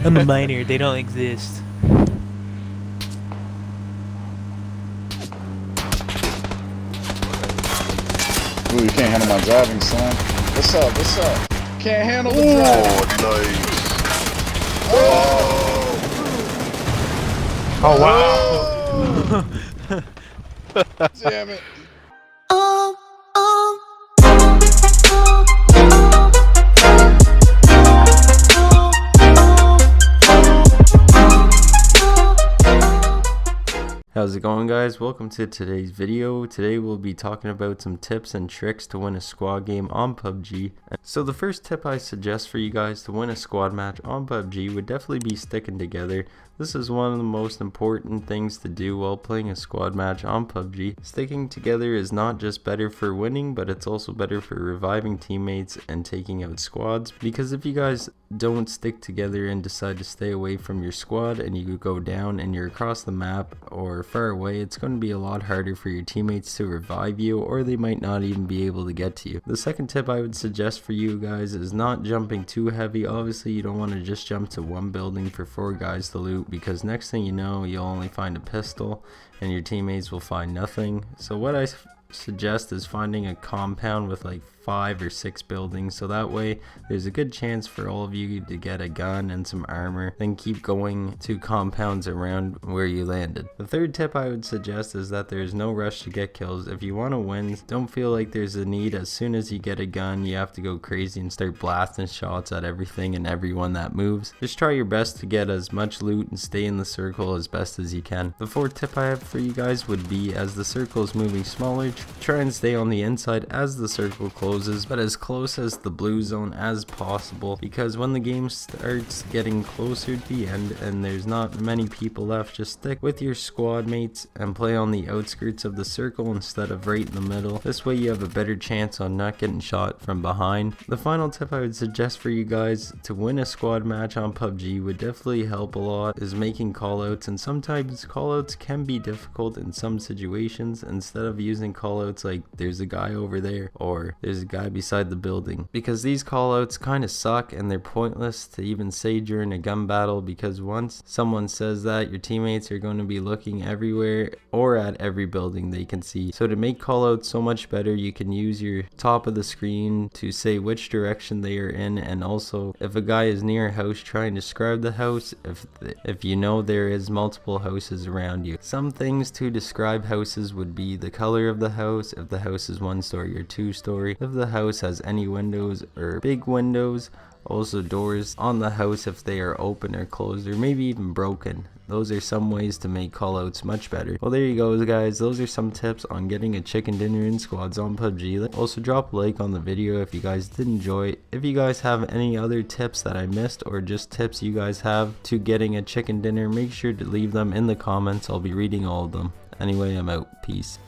I'm a minor. They don't exist. Ooh, you can't handle my driving, son. What's up? What's up? Can't handle the driving. Nice. Oh! Oh wow! Damn it. How's it going, guys? Welcome to today's video. Today we'll be talking about some tips and tricks to win a squad game on PUBG. So the first tip I suggest for you guys to win a squad match on PUBG would definitely be sticking together. This is one of the most important things to do while playing a squad match on PUBG. Sticking together is not just better for winning, but it's also better for reviving teammates and taking out squads. Because if you guys don't stick together and decide to stay away from your squad and you go down and you're across the map or far away, it's going to be a lot harder for your teammates to revive you, or they might not even be able to get to you. The second tip I would suggest for you guys is not jumping too heavy. Obviously you don't want to just jump to one building for 4 guys to loot, because next thing you know you'll only find a pistol and your teammates will find nothing. So what I suggest is finding a compound with like 5 or 6 buildings, so that way there's a good chance for all of you to get a gun and some armor, then keep going to compounds around where you landed. The third tip I would suggest is that there's no rush to get kills. If you want to win, don't feel like there's a need. As soon as you get a gun, you have to go crazy and start blasting shots at everything and everyone that moves. Just try your best to get as much loot and stay in the circle as best as you can. The fourth tip I have for you guys would be, as the circle is moving smaller, try and stay on the inside as the circle closes, but as close as the blue zone as possible, because when the game starts getting closer to the end and there's not many people left, just stick with your squad mates and play on the outskirts of the circle instead of right in the middle. This way you have a better chance on not getting shot from behind. The final tip I would suggest for you guys to win a squad match on PUBG would definitely help a lot is making callouts, and sometimes callouts can be difficult in some situations. Instead of using callouts like "there's a guy over there" or "there's a guy beside the building," because these callouts kind of suck and they're pointless to even say during a gun battle, because once someone says that, your teammates are going to be looking everywhere or at every building they can see. So to make callouts so much better, you can use your top of the screen to say which direction they are in, and also if a guy is near a house, try and describe the house if you know there is multiple houses around you. Some things to describe houses would be the color of the house, if the house is 1-story or 2-story, if the house has any windows or big windows, also doors on the house if they are open or closed or maybe even broken. Those are some ways to make callouts much better. Well, there you go, guys. Those are some tips on getting a chicken dinner in squads on PUBG. Also drop a like on the video if you guys did enjoy it. If you guys have any other tips that I missed, or just tips you guys have to getting a chicken dinner, make sure to leave them in the comments. I'll be reading all of them. Anyway, I'm out. Peace.